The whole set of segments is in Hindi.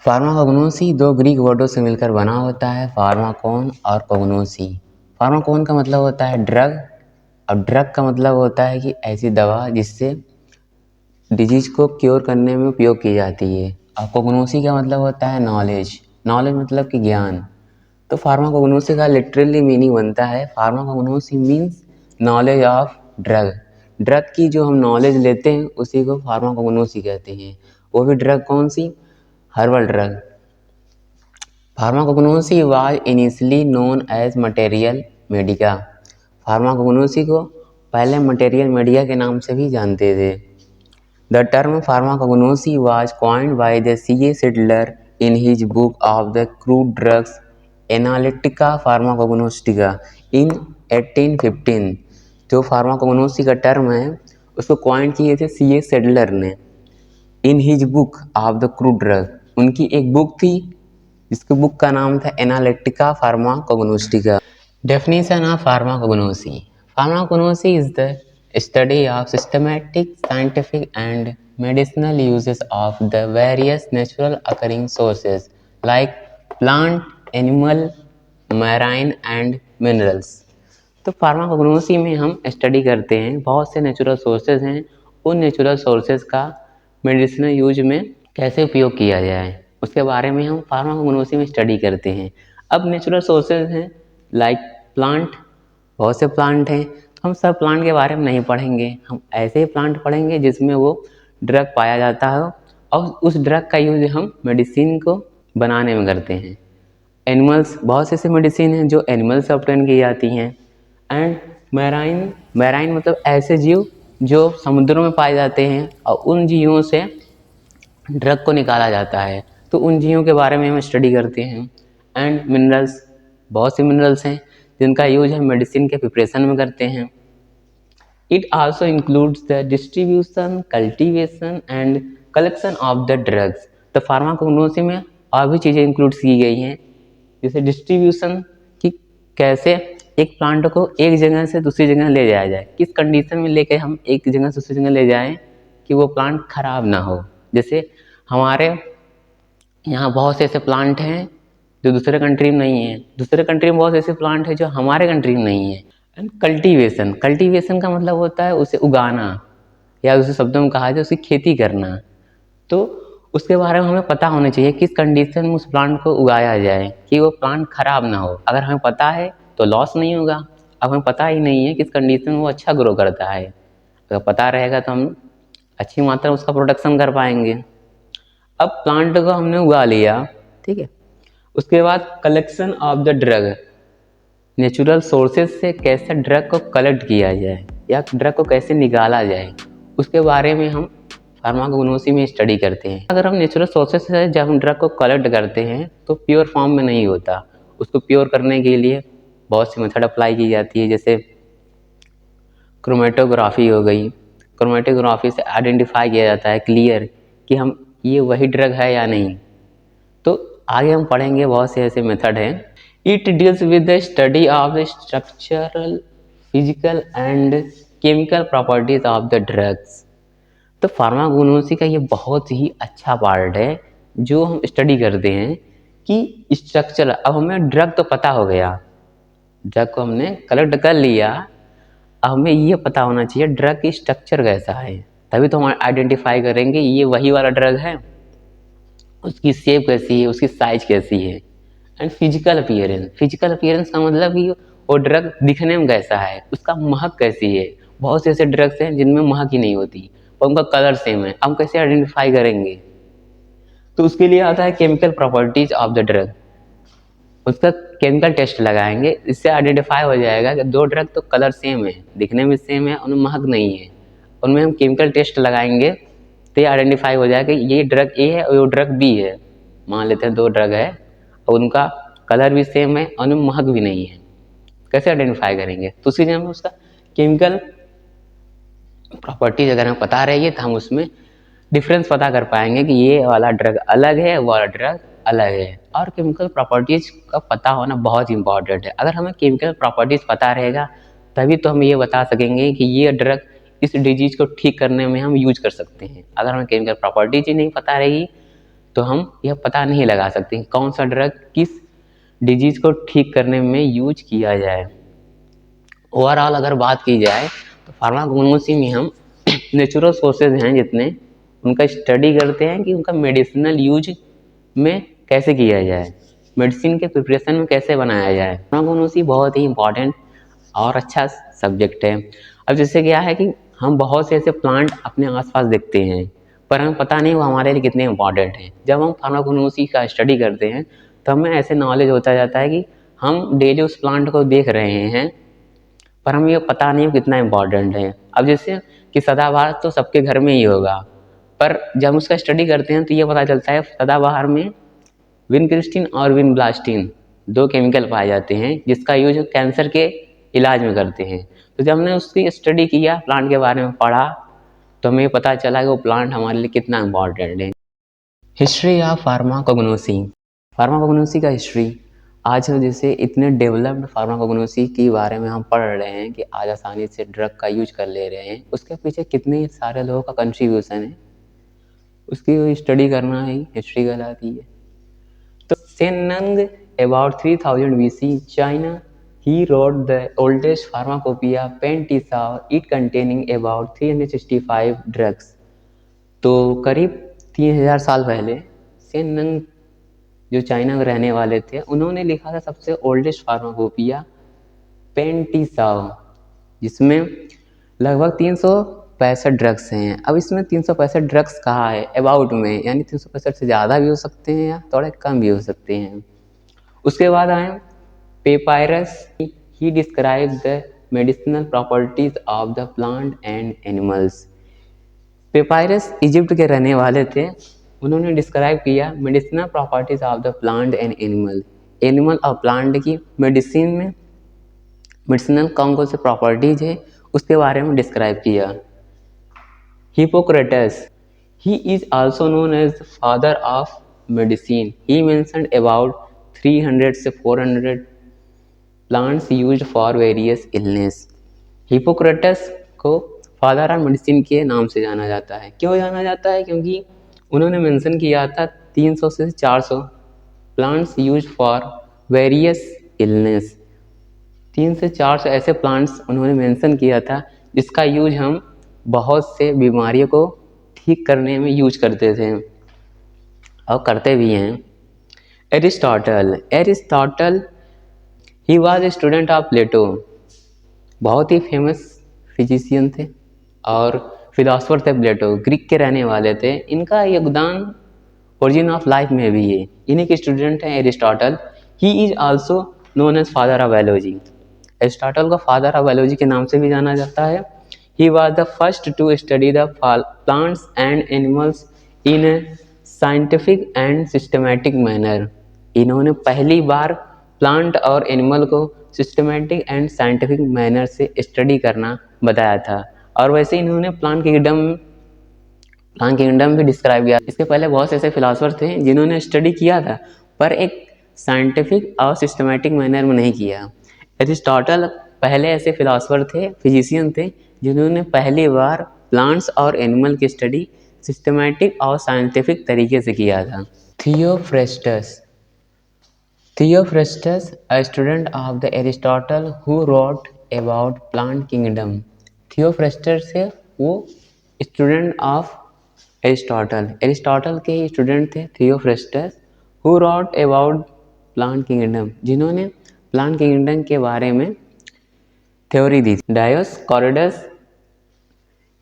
फार्माकोग्नोसी दो ग्रीक वर्डों से मिलकर बना होता है, फार्माकोन और कोग्नोसी। फार्माकोन का मतलब होता है ड्रग, और ड्रग का मतलब होता है कि ऐसी दवा जिससे डिजीज को क्योर करने में उपयोग की जाती है। और कोग्नोसी का मतलब होता है नॉलेज, नॉलेज मतलब कि ज्ञान। तो फार्माकोग्नोसी का लिटरली मीनिंग बनता है pharmacognosy means knowledge of drug. Drug की जो हम नॉलेज लेते हैं उसी को फार्माकोग्नोसी कहते हैं। वो भी ड्रग कौन सी? Herbal drug. Pharmacognosy was initially known as material medica. Pharmacognosy को पहले मटेरियल मेडिका के नाम से भी जानते थे। The term pharmacognosy was coined by the C.A. Seydler in his book of the crude drugs Analytica Pharmacognostica in 1815। जो फार्माकोग्नोसी का टर्म है उसको कॉइन किए थे C.A. सिडलर ने in his book of the crude drug. उनकी एक बुक थी जिसके बुक का नाम था Analytica Pharmacognostica. Definition of pharmacognosy. Pharmacognosy is the study of systematic, scientific and medicinal uses of the various natural occurring sources like plant, animal, marine and minerals। तो फार्माकोग्नोसी में हम स्टडी करते हैं बहुत से नेचुरल सोर्सेज हैं, उन नेचुरल सोर्सेज का मेडिसिनल यूज में कैसे उपयोग किया जाए उसके बारे में हम फार्माकोग्नोसी में स्टडी करते हैं। अब नेचुरल सोर्सेज हैं लाइक प्लांट, बहुत से प्लांट हैं, हम सब प्लांट के बारे में नहीं पढ़ेंगे, हम ऐसे ही प्लांट पढ़ेंगे जिसमें वो ड्रग पाया जाता है और उस ड्रग का यूज हम मेडिसिन को बनाने में करते हैं। एनिमल्स, बहुत से ऐसे मेडिसिन हैं जो एनिमल से ऑब्टेन की जाती हैं। एंड मैराइन, मैराइन मतलब ऐसे जीव जो समुद्रों में पाए जाते हैं और उन जीवों से ड्रग को निकाला जाता है, तो उन जीवों के बारे में हम स्टडी करते हैं। एंड मिनरल्स, बहुत से मिनरल्स हैं जिनका यूज हम मेडिसिन के प्रिपरेशन में करते हैं। It also includes the distribution, cultivation and collection of the drugs. तो फार्माकोग्नोसी में और भी चीज़ें इंक्लूड की गई हैं, जैसे डिस्ट्रीब्यूशन कि कैसे एक प्लांट को एक जगह से दूसरी जगह ले जाया जाए, किस कंडीशन में लेके हम एक जगह से दूसरी जगह ले जाएं कि वो प्लांट खराब ना हो। जैसे हमारे यहाँ बहुत से ऐसे प्लांट हैं जो दूसरे कंट्री में नहीं है, दूसरे कंट्री में बहुत ऐसे प्लांट हैं जो हमारे कंट्री में नहीं है। एंड कल्टीवेशन, कल्टीवेशन का मतलब होता है उसे उगाना, या दूसरे शब्दों में कहा जाए उसकी खेती करना। तो उसके बारे में हमें पता होना चाहिए किस कंडीशन में उस प्लांट को उगाया जाए कि वो प्लांट खराब ना हो। अगर हमें पता है तो लॉस नहीं होगा, अब हमें पता ही नहीं है किस कंडीशन में वो अच्छा ग्रो करता है। अगर पता रहेगा तो हम अच्छी मात्रा में उसका प्रोडक्शन कर पाएंगे। अब प्लांट को हमने उगा लिया, ठीक है, उसके बाद collection of the drug, natural sources से कैसे ड्रग को कलेक्ट किया जाए या ड्रग को कैसे निकाला जाए उसके बारे में हम फार्माकोग्नोसी में स्टडी करते हैं। अगर हम नेचुरल सोर्सेज से जब हम ड्रग को कलेक्ट करते हैं तो प्योर फॉर्म में नहीं होता, उसको प्योर करने के लिए बहुत सी मेथड अप्लाई की जाती है, जैसे क्रोमेटोग्राफी हो गई। क्रोमेटोग्राफी से आइडेंटिफाई किया जाता है क्लियर कि हम ये वही ड्रग है या नहीं। तो आगे हम पढ़ेंगे बहुत से ऐसे मेथड हैं। It deals with the study of the structural, physical and chemical properties of the drugs. तो फार्माकोग्नोसी का ये बहुत ही अच्छा पार्ट है जो हम स्टडी करते हैं कि स्ट्रक्चर, अब हमें ड्रग तो पता हो गया, ड्रग को हमने कलेक्ट कर लिया, अब हमें ये पता होना चाहिए ड्रग की स्ट्रक्चर कैसा है, तभी तो हम आइडेंटिफाई करेंगे ये वही वाला ड्रग है, उसकी शेप कैसी है, उसकी साइज कैसी है। And physical appearance, physical appearance का मतलब कि वो ड्रग दिखने में कैसा है, उसका महक कैसी है। बहुत से ऐसे ड्रग्स हैं जिनमें महक ही नहीं होती और उनका कलर सेम है, हम कैसे आइडेंटिफाई करेंगे? तो उसके लिए आता है chemical properties of the drug, उसका केमिकल टेस्ट लगाएंगे, इससे आइडेंटिफाई हो जाएगा कि दो ड्रग तो कलर सेम है, दिखने में सेम है, उनमें महक नहीं है। उनमें हम केमिकल टेस्ट लगाएंगे तो ये आइडेंटिफाई हो जाएगा कि ये ड्रग ए है और ये ड्रग बी है। मान लेते हैं दो ड्रग है और उनका कलर भी सेम है और उनमें महक भी नहीं है, कैसे आइडेंटिफाई करेंगे? तो उसी में उसका केमिकल प्रॉपर्टीज अगर हमें पता रहेगी तो हम उसमें डिफरेंस पता कर पाएंगे कि ये वाला ड्रग अलग है, वो वाला ड्रग अलग है। और केमिकल प्रॉपर्टीज का पता होना बहुत इंपॉर्टेंट है। अगर हमें केमिकल प्रॉपर्टीज पता रहेगा तभी तो हम ये बता सकेंगे कि ये ड्रग इस डिजीज को ठीक करने में हम यूज कर सकते हैं। अगर हमें केमिकल प्रॉपर्टीज ही नहीं पता रहेगी तो हम यह पता नहीं लगा सकते कौन सा ड्रग किस डिजीज़ को ठीक करने में यूज किया जाए। ओवरऑल अगर बात की जाए तो फार्माकोग्नोसी में हम नेचुरल सोर्सेज हैं जितने उनका स्टडी करते हैं कि उनका मेडिसिनल यूज में कैसे किया जाए, मेडिसिन के प्रिपरेशन में कैसे बनाया जाए। फार्माकोग्नोसी बहुत ही इंपॉर्टेंट और अच्छा सब्जेक्ट है। अब जैसे क्या है कि हम बहुत से ऐसे प्लांट अपने आसपास देखते हैं पर हमें पता नहीं वो हमारे लिए कितने इंपॉर्टेंट हैं। जब हम फार्माकोग्नोसी का स्टडी करते हैं तो हमें ऐसे नॉलेज होता जाता है कि हम डेली उस प्लांट को देख रहे हैं पर हमें ये पता नहीं कितना इम्पोर्टेंट है। अब जैसे कि सदाबहार तो सबके घर में ही होगा, पर जब उसका स्टडी करते हैं तो ये पता चलता है सदाबहार में विनक्रिस्टिन और विनब्लास्टिन 2 केमिकल पाए जाते हैं जिसका यूज कैंसर के इलाज में करते हैं। तो जब हमने उसकी स्टडी किया, प्लांट के बारे में पढ़ा, तो हमें पता चला कि वो प्लांट हमारे लिए कितना इम्पोर्टेंट है। History of pharmacognosy. फार्माकोग्नोसी का हिस्ट्री आज हम जैसे इतने डेवलप्ड फार्माकोग्नोसी के बारे में हम पढ़ रहे हैं कि आज आसानी से ड्रग का यूज कर ले रहे हैं, उसके पीछे कितने सारे लोगों का कंट्रीब्यूशन है, उसकी स्टडी करना ही हिस्ट्री कहलाती है। तो सेनंग about 3000 BC China, he wrote the oldest pharmacopoeia Pen Tisao, it containing about 365 drugs। तो करीब 3000 साल पहले सेनंग जो चाइना में रहने वाले थे उन्होंने लिखा था सबसे ओल्डेस्ट फार्माकोपिया पेन टीसाओ, जिसमें लगभग 365 ड्रग्स हैं। अब इसमें 365 ड्रग्स कहा है अबाउट में, यानी 365 से ज़्यादा भी हो सकते हैं या थोड़े कम भी हो सकते हैं। उसके बाद आए papyrus, he describe the medicinal properties of the plant and animals. Papyrus Egypt के रहने वाले थे, उन्होंने डिस्क्राइब किया medicinal properties of the plant and animal, animal और प्लांट की मेडिसिन में मेडिसिनल कौन कौन से प्रॉपर्टीज है उसके बारे में डिस्क्राइब किया। Hippocrates, he is also known as father of medicine, he mentioned about 300 से 400 plants used for various illness. Hippocrates को फादर ऑफ मेडिसिन के नाम से जाना जाता है। क्यों जाना जाता है? क्योंकि उन्होंने मेंशन किया था 300 से 400 plants use for various illness. 3 से 400 ऐसे प्लांट्स उन्होंने मेंशन किया था जिसका यूज हम बहुत से बीमारियों को ठीक करने में यूज करते थे और करते भी हैं। Aristotle he was a student of Plato, बहुत ही फेमस फिजिशियन थे और फिलोसफर थे प्लेटो, ग्रीक के रहने वाले थे। इनका योगदान ओरिजिन ऑफ लाइफ में भी है। इन्हीं के स्टूडेंट हैं Aristotle. He is also known as father of biology. Aristotle को फादर ऑफ बायोलॉजी के नाम से भी जाना जाता है। He was the first to study the plants and animals in a scientific and systematic manner. इन्होंने पहली बार प्लांट और एनिमल को सिस्टमैटिक एंड साइंटिफिक मैनर से स्टडी करना बताया था। और वैसे इन्होंने प्लांट किंगडम भी डिस्क्राइब किया। इसके पहले बहुत से ऐसे फिलोसफर थे जिन्होंने स्टडी किया था पर एक साइंटिफिक और सिस्टमैटिक मैनर में नहीं किया। एरिस्टोटल पहले ऐसे फिलोसफर थे, फिजिशियन थे, जिन्होंने पहली बार प्लांट्स और एनिमल की स्टडी सिस्टमैटिक और साइंटिफिक तरीके से किया था। Theophrastus a student of the Aristotle who wrote about plant kingdom। Theophrastus से वो स्टूडेंट ऑफ एरिस्टोटल के ही स्टूडेंट थे Theophrastus, who wrote about plant kingdom, जिन्होंने प्लांट किंगडम के बारे में थ्योरी दी। Dioscorides,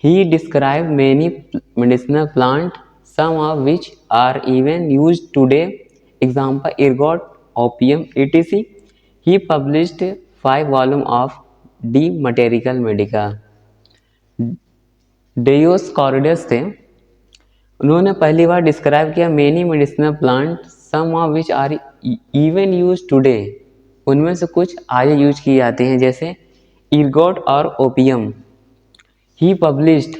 he described many medicinal plants, some of which are even used today, example ergot, opium, etc. He published 5 volumes of De Material Medica। Dioscorides थे, उन्होंने पहली बार डिस्क्राइब किया many medicinal plant, some of which are even use today, उनमें से कुछ आज यूज किए जाते हैं जैसे इर्गोट और ओपियम। ही पब्लिश्ड,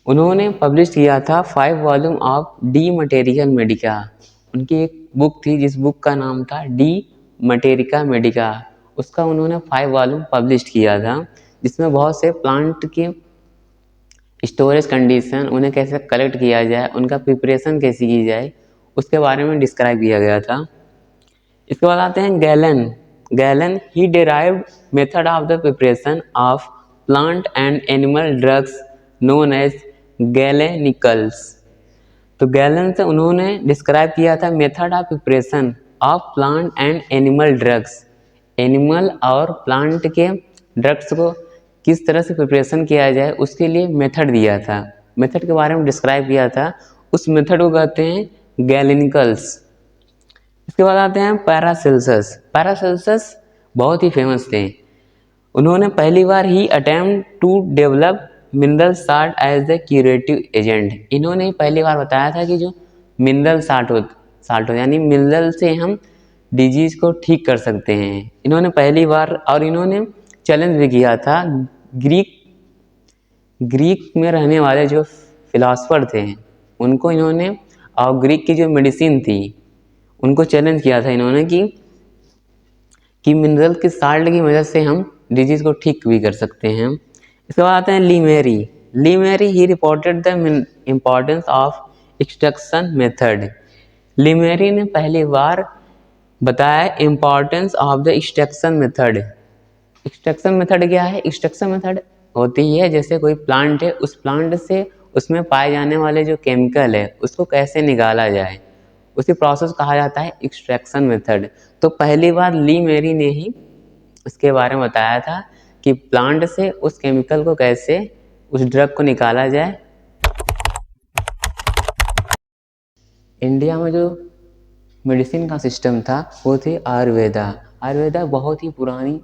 उन्होंने पब्लिश किया था 5 volume of D material Medica. उनकी एक बुक थी जिस बुक का नाम था डी मटेरिका मेडिका, उसका उन्होंने 5 वॉल्यूम पब्लिश किया था जिसमें बहुत से प्लांट के स्टोरेज कंडीशन, उन्हें कैसे कलेक्ट किया जाए, उनका प्रिपरेशन कैसे की जाए, उसके बारे में डिस्क्राइब किया गया था। इसके बाद आते हैं Galen he derived method of the preparation of plant and animal drugs known as galenicals. तो गैलन से उन्होंने डिस्क्राइब किया था method of preparation of plant and animal drugs, animal और प्लांट के ड्रग्स को किस तरह से प्रिपरेशन किया जाए उसके लिए मेथड दिया था, मेथड के बारे में डिस्क्राइब किया था। उस मेथड को कहते हैं गैलेनिकल्स। इसके बाद आते हैं पैरासेल्सस बहुत ही फेमस थे। उन्होंने पहली बार he attempt to develop mineral salt as the curative agent. इन्होंने पहली बार बताया था कि जो मिनरल साल्ट हो यानी मिनरल से हम डिजीज को ठीक कर सकते हैं। इन्होंने पहली बार, और इन्होंने चैलेंज भी किया था ग्रीक में रहने वाले जो फिलासफर थे उनको इन्होंने, और ग्रीक की जो मेडिसिन थी उनको चैलेंज किया था इन्होंने कि मिनरल के साल्ट की वजह से हम डिजीज को ठीक भी कर सकते हैं। इसके बाद आते हैं Lemery he reported the importance of extraction method. Lemery ने पहली बार बताया importance of the extraction method. Extraction method क्या है? एक्सट्रैक्शन मेथड होती है जैसे कोई प्लांट है, उस प्लांट से उसमें पाए जाने वाले जो केमिकल है उसको कैसे निकाला जाए, उसी प्रोसेस कहा जाता है एक्सट्रैक्शन मेथड। तो पहली बार ली मैरी ने ही इसके बारे में बताया था कि प्लांट से उस केमिकल को कैसे, उस ड्रग को निकाला जाए। इंडिया में जो मेडिसिन का सिस्टम था वो थी आयुर्वेदा। आयुर्वेदा बहुत ही पुरानी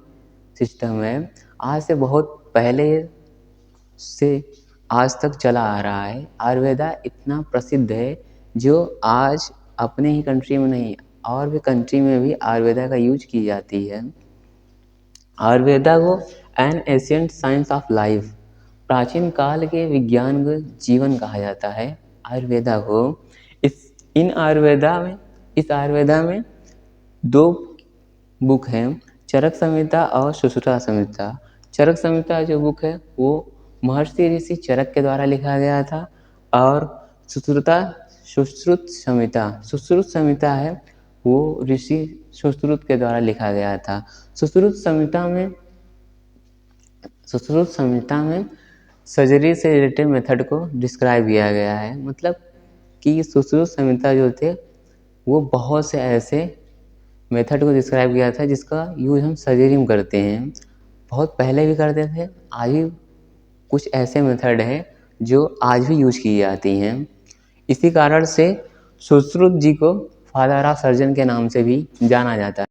सिस्टम है, आज से बहुत पहले से आज तक चला आ रहा है। आयुर्वेदा इतना प्रसिद्ध है जो आज अपने ही कंट्री में नहीं और भी कंट्री में भी आयुर्वेदा का यूज की जाती है। आयुर्वेदा को an ancient science of life, प्राचीन काल के विज्ञान को जीवन कहा जाता है आयुर्वेदा को। इस आयुर्वेदा में दो बुक हैं, चरक संहिता और सुश्रुता संहिता। चरक संहिता जो बुक है वो महर्षि ऋषि चरक के द्वारा लिखा गया था, और सुश्रुत संहिता है वो ऋषि सुश्रुत के द्वारा लिखा गया था। सुश्रुत संहिता में सर्जरी से रिलेटेड मेथड को डिस्क्राइब किया गया है। मतलब कि सुश्रुत संहिता जो थे वो बहुत से ऐसे मेथड को डिस्क्राइब किया था जिसका यूज हम सर्जरी में करते हैं, बहुत पहले भी करते थे, आज भी कुछ ऐसे मेथड हैं जो आज भी यूज की जाती हैं। इसी कारण से सुश्रुत जी को फादर ऑफ सर्जन के नाम से भी जाना जाता है।